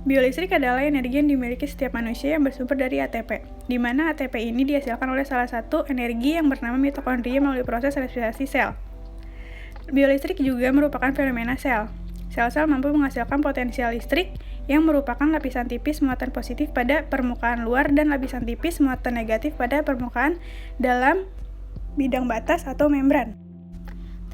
Biolistrik adalah energi yang dimiliki setiap manusia yang bersumber dari ATP, di mana ATP ini dihasilkan oleh salah satu energi yang bernama mitokondria melalui proses respirasi sel. Biolistrik juga merupakan fenomena sel. Sel-sel mampu menghasilkan potensial listrik yang merupakan lapisan tipis muatan positif pada permukaan luar dan lapisan tipis muatan negatif pada permukaan dalam bidang batas atau membran.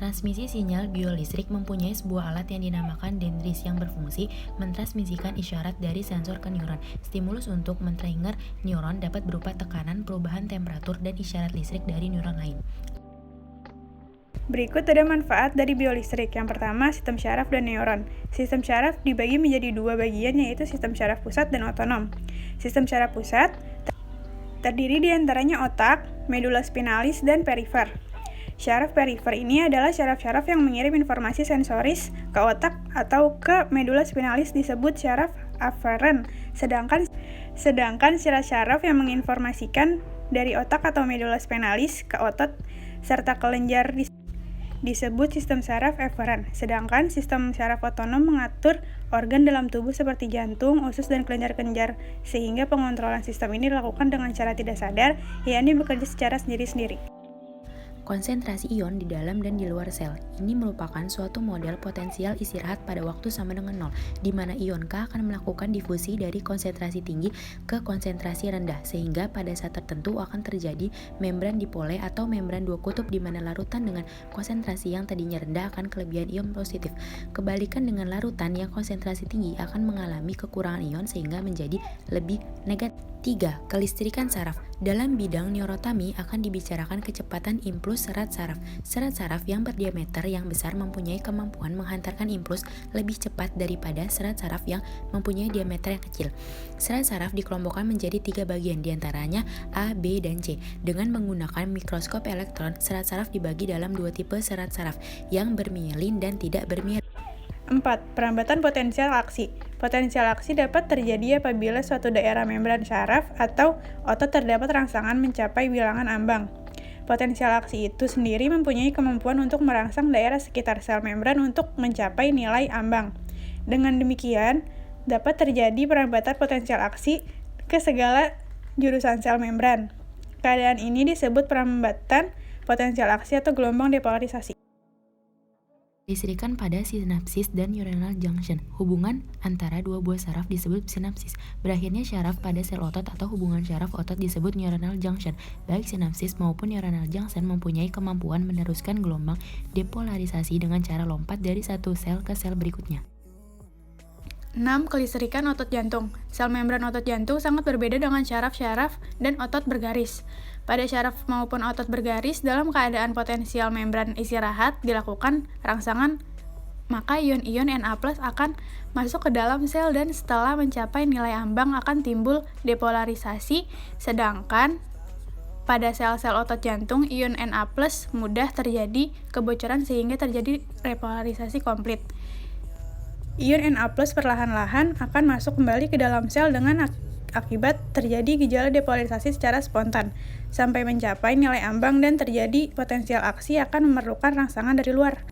Transmisi sinyal biolistrik mempunyai sebuah alat yang dinamakan dendris yang berfungsi mentransmisikan isyarat dari sensor ke neuron. Stimulus untuk men-trigger neuron dapat berupa tekanan, perubahan temperatur, dan isyarat listrik dari neuron lain. Berikut ada manfaat dari biolistrik. Yang pertama, sistem syaraf dan neuron. Sistem syaraf dibagi menjadi dua bagian, yaitu sistem syaraf pusat dan otonom. Sistem syaraf pusat terdiri di antaranya otak, medula spinalis, dan perifer. Syaraf perifer ini adalah syaraf-syaraf yang mengirim informasi sensoris ke otak atau ke medula spinalis disebut syaraf aferen. Sedangkan syaraf-syaraf yang menginformasikan dari otak atau medula spinalis ke otot serta kelenjar disebut sistem syaraf eferen. Sedangkan sistem syaraf otonom mengatur organ dalam tubuh seperti jantung, usus, dan kelenjar-kelenjar, sehingga pengontrolan sistem ini dilakukan dengan cara tidak sadar, yakni bekerja secara sendiri-sendiri. Konsentrasi ion di dalam dan di luar sel. Ini merupakan suatu model potensial istirahat pada waktu sama dengan 0, di mana ion K akan melakukan difusi dari konsentrasi tinggi ke konsentrasi rendah, sehingga pada saat tertentu akan terjadi membran dipole atau membran dua kutub di mana larutan dengan konsentrasi yang tadinya rendah akan kelebihan ion positif. Kebalikan dengan larutan yang konsentrasi tinggi akan mengalami kekurangan ion sehingga menjadi lebih negatif. 3. Kelistrikan saraf. Dalam bidang neurotami akan dibicarakan kecepatan impuls serat saraf. Serat saraf yang berdiameter yang besar mempunyai kemampuan menghantarkan impuls lebih cepat daripada serat saraf yang mempunyai diameter yang kecil. Serat saraf dikelompokkan menjadi 3 bagian, diantaranya A, B, dan C. Dengan menggunakan mikroskop elektron, serat saraf dibagi dalam 2 tipe serat saraf, yang bermielin dan tidak bermielin. 4. Perambatan potensial aksi. Potensial aksi dapat terjadi apabila suatu daerah membran syaraf atau otot terdapat rangsangan mencapai bilangan ambang. Potensial aksi itu sendiri mempunyai kemampuan untuk merangsang daerah sekitar sel membran untuk mencapai nilai ambang. Dengan demikian, dapat terjadi perambatan potensial aksi ke segala jurusan sel membran. Keadaan ini disebut perambatan potensial aksi atau gelombang depolarisasi. Listrikan pada sinapsis dan neuronal junction. Hubungan antara dua buah saraf disebut sinapsis. Berakhirnya syaraf pada sel otot atau hubungan syaraf otot disebut neuronal junction. Baik sinapsis maupun neuronal junction mempunyai kemampuan meneruskan gelombang depolarisasi dengan cara lompat dari satu sel ke sel berikutnya. 6. Kelistrikan otot jantung. Sel membran otot jantung sangat berbeda dengan syaraf-syaraf dan otot bergaris. Pada syaraf maupun otot bergaris, dalam keadaan potensial membran istirahat dilakukan rangsangan, maka ion-ion Na+ akan masuk ke dalam sel dan setelah mencapai nilai ambang akan timbul depolarisasi, sedangkan pada sel-sel otot jantung, ion Na+ mudah terjadi kebocoran sehingga terjadi repolarisasi komplit. Ion Na+ perlahan-lahan akan masuk kembali ke dalam sel dengan akibat terjadi gejala depolarisasi secara spontan, sampai mencapai nilai ambang dan terjadi potensial aksi akan memerlukan rangsangan dari luar.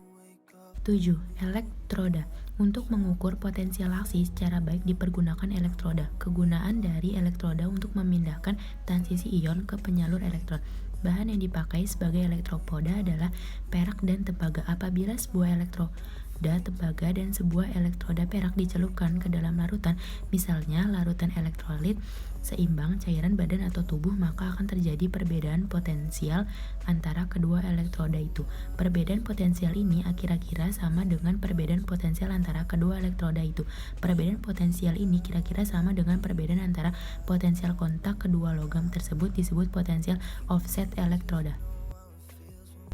7. Elektroda. Untuk mengukur potensial aksi secara baik dipergunakan elektroda. Kegunaan dari elektroda untuk memindahkan transisi ion ke penyalur elektron. Bahan yang dipakai sebagai elektropoda adalah perak dan tembaga. Apabila sebuah elektroda tembaga dan sebuah elektroda perak dicelupkan ke dalam larutan, misalnya larutan elektrolit seimbang cairan badan atau tubuh, maka akan terjadi perbedaan potensial antara kedua elektroda itu. Perbedaan potensial ini kira-kira sama dengan perbedaan potensial antara kedua elektroda itu. Perbedaan potensial ini kira-kira sama dengan perbedaan antara potensial kontak kedua logam tersebut disebut potensial offset elektroda.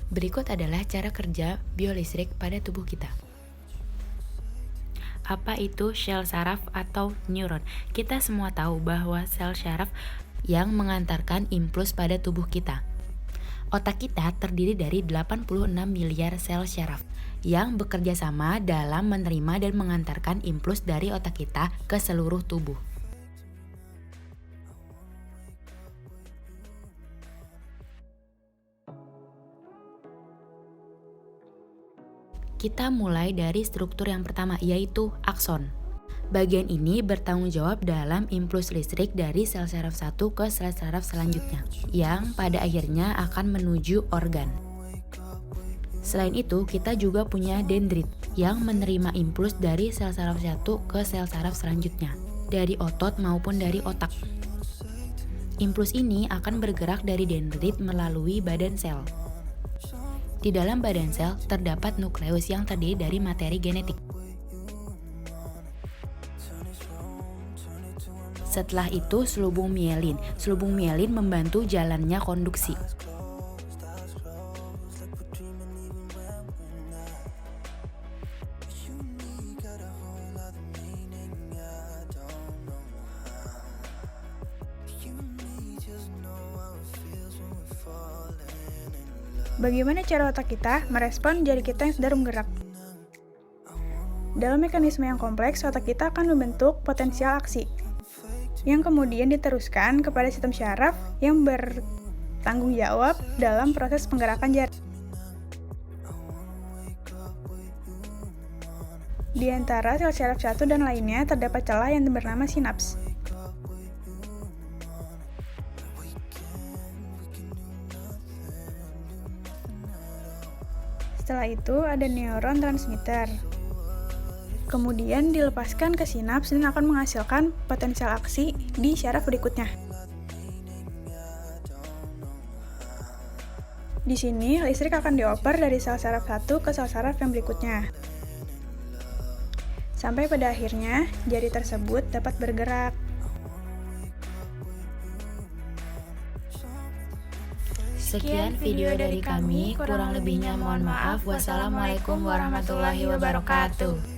Berikut adalah cara kerja biolistrik pada tubuh kita. Apa itu sel saraf atau neuron? Kita semua tahu bahwa sel saraf yang mengantarkan impuls pada tubuh kita. Otak kita terdiri dari 86 miliar sel saraf yang bekerja sama dalam menerima dan mengantarkan impuls dari otak kita ke seluruh tubuh. Kita mulai dari struktur yang pertama, yaitu akson. Bagian ini bertanggung jawab dalam impuls listrik dari sel saraf satu ke sel saraf selanjutnya, yang pada akhirnya akan menuju organ. Selain itu, kita juga punya dendrit yang menerima impuls dari sel saraf satu ke sel saraf selanjutnya, dari otot maupun dari otak. Impuls ini akan bergerak dari dendrit melalui badan sel. Di dalam badan sel terdapat nukleus yang terdiri dari materi genetik. Setelah itu selubung mielin. Selubung mielin membantu jalannya konduksi. Bagaimana cara otak kita merespon jari kita yang sedang bergerak? Dalam mekanisme yang kompleks, otak kita akan membentuk potensial aksi, yang kemudian diteruskan kepada sistem syaraf yang bertanggung jawab dalam proses penggerakan jari. Di antara sel syaraf satu dan lainnya terdapat celah yang bernama sinaps. Setelah itu ada neuron transmitter. Kemudian dilepaskan ke sinaps dan akan menghasilkan potensial aksi di syaraf berikutnya. Di sini listrik akan dioper dari sel saraf satu ke sel saraf yang berikutnya. Sampai pada akhirnya jari tersebut dapat bergerak. Sekian video dari kami, kurang lebihnya mohon maaf. Wassalamualaikum warahmatullahi wabarakatuh.